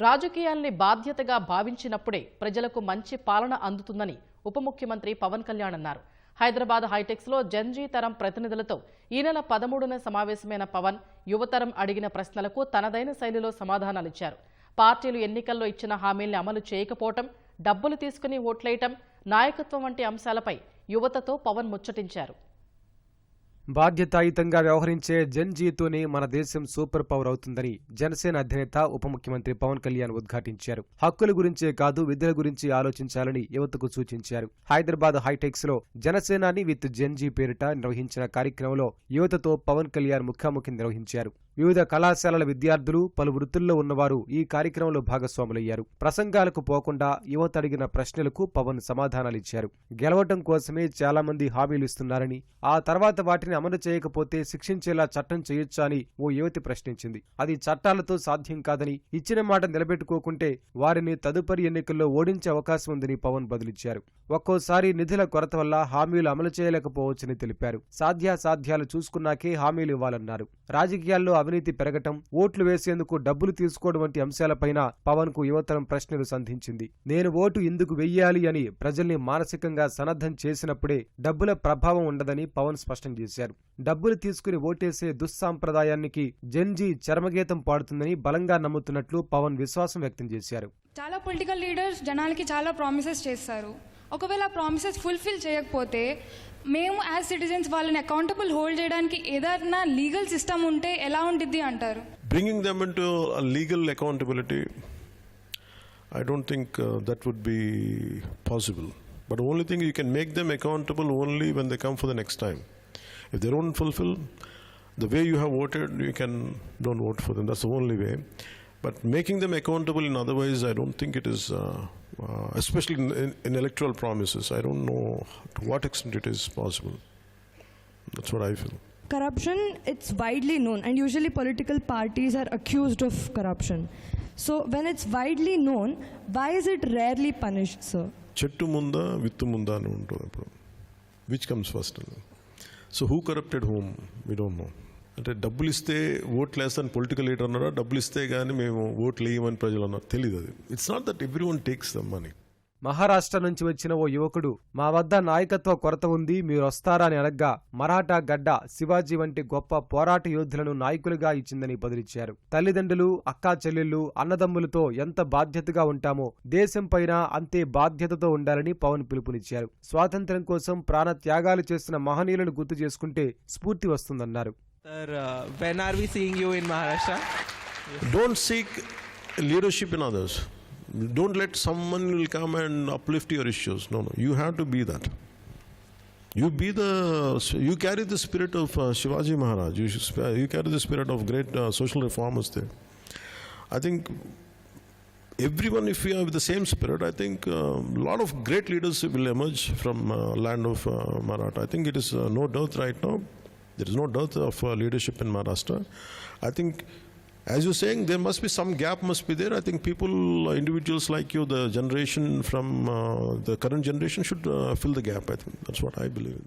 రాజకీయాల్ని బాధ్యతగా భావించినప్పుడే ప్రజలకు మంచి పాలన అందుతుందని ఉప ముఖ్యమంత్రి పవన్ కళ్యాణ్ అన్నారు. హైదరాబాద్ హైటెక్స్ లో జెన్జీ తరం ప్రతినిధులతో ఈ నెల 13న సమావేశమైన పవన్ యువతరం అడిగిన ప్రశ్నలకు తనదైన శైలిలో సమాధానాలిచ్చారు. పార్టీలు ఎన్నికల్లో ఇచ్చిన హామీల్ని అమలు చేయకపోవటం, డబ్బులు తీసుకుని ఓట్లేయటం, నాయకత్వం వంటి అంశాలపై యువతతో పవన్ ముచ్చటించారు. బాధ్యతాయుతంగా వ్యవహరించే జెన్జీతోనే మన దేశం సూపర్ పవర్ అవుతుందని జనసేన అధినేత ఉప ముఖ్యమంత్రి పవన్ కళ్యాణ్ ఉద్ఘాటించారు. హక్కుల గురించే కాదు, విధుల గురించి ఆలోచించాలని యువతకు సూచించారు. హైదరాబాద్ హైటెక్స్ లో జనసేనాని విత్ జెన్జీ పేరిట నిర్వహించిన కార్యక్రమంలో యువతతో పవన్ కళ్యాణ్ ముఖాముఖి నిర్వహించారు. వివిధ కళాశాలల విద్యార్థులు, పలు వృత్తుల్లో ఉన్నవారు ఈ కార్యక్రమంలో భాగస్వాములయ్యారు. ప్రసంగాలకు పోకుండా యువత అడిగిన ప్రశ్నలకు పవన్ సమాధానాలిచ్చారు. గెలవటం కోసమే చాలా మంది హామీలు ఇస్తున్నారని, ఆ తర్వాత వాటిని అమలు చేయకపోతే శిక్షించేలా చట్టం చేయొచ్చా అని ఓ యువతి ప్రశ్నించింది. అది చట్టాలతో సాధ్యం కాదని, ఇచ్చిన మాట నిలబెట్టుకోకుంటే వారిని తదుపరి ఎన్నికల్లో ఓడించే అవకాశం ఉందని పవన్ బదులిచ్చారు. ఒక్కోసారి నిధుల కొరత వల్ల హామీలు అమలు చేయలేకపోవచ్చని తెలిపారు. సాధ్యాసాధ్యాలు చూసుకున్నాకే హామీలు ఇవ్వాలన్నారు. రాజకీయాల్లో అవినీతి పెరగటం, ఓట్లు వేసేందుకు డబ్బులు తీసుకోవడం వంటి అంశాలపైన పవన్ కు యువతరం ప్రశ్నలు సంధించింది. నేను ఓటు ఎందుకు వెయ్యాలి అని ప్రజల్ని మానసికంగా సన్నద్ధం చేసినప్పుడే డబ్బుల ప్రభావం ఉండదని పవన్ స్పష్టం చేశారు. డబ్బులు తీసుకుని ఓటేసే దుస్సాంప్రదాయానికి జెన్జీ చర్మగీతం పాడుతుందని బలంగా నమ్ముతున్నట్లు పవన్ విశ్వాసం వ్యక్తం చేశారు. చాలా పొలిటికల్ లీడర్స్ జనాలకి చాలా ప్రామిసెస్ చేస్తారు. ఒకవేళ ప్రామిసెస్ ఫుల్ఫిల్ చేయకపోతే మేము యాజ్ సిటిజన్స్ వాళ్ళని అకౌంటబుల్ హోల్డ్ చేయడానికి ఏదైనా లీగల్ సిస్టమ్ ఉంటే ఎలా ఉంటుంది అంటారు? Bringing them into a legal accountability, I don't think that would be possible. But the only thing, you can make them accountable only when they come for the next time. If they don't fulfill the way you have voted, you don't vote for them. That's the only way. But making them accountable in other ways, I don't think it is, especially in electoral promises. I don't know to what extent it is possible. That's what I feel. Corruption, it's widely known, and usually political parties are accused of corruption. So when it's widely known, why is it rarely punished, sir? Chettu munda, vittu munda ani untundi. Which comes first? So who corrupted whom? We don't know. అంటే డబ్బులు ఇస్తే ఓట్లు వేస్తాను political leader అన్నారా, డబ్బులు ఇస్తే కానీ మేము ఓట్లు వేయమని ప్రజలు అన్నారు, తెలియదు. అది it's not that everyone takes the money. Maharashtra నుంచి వచ్చిన ఓ యువకుడు, మా వద్ద నాయకత్వ కొరత ఉంది, మీరు వస్తారా అని అడగ్గా మరాఠా గడ్డ శివాజీ వంటి గొప్ప పోరాట యోధులను నాయకులుగా ఇచ్చిందని బదులిచ్చారు. తల్లిదండ్రులు, అక్కా చెల్లెళ్లు, అన్నదమ్ములతో ఎంత బాధ్యతగా ఉంటామో దేశం పైన అంతే బాధ్యతతో ఉండాలని పవన్ పిలుపునిచ్చారు. స్వాతంత్ర్యం కోసం ప్రాణ త్యాగాలు చేసిన మహనీయులను గుర్తు చేసుకుంటే స్ఫూర్తి వస్తుందన్నారు. Sir, when are we seeing you in Maharashtra? Don't seek leadership in others. Don't let someone will come and uplift your issues. No. You have to be that. You carry the spirit of Shivaji Maharaj. You carry the spirit of great social reformers there. I think everyone, if we have the same spirit, I think a lot of great leaders will emerge from land of Maratha. I think it is no doubt right now. There is no dearth of leadership in Maharashtra. I think, as you're saying, there must be some gap must be there. I think people, individuals like you, the generation from the current generation should fill the gap. I think that's what I believe in.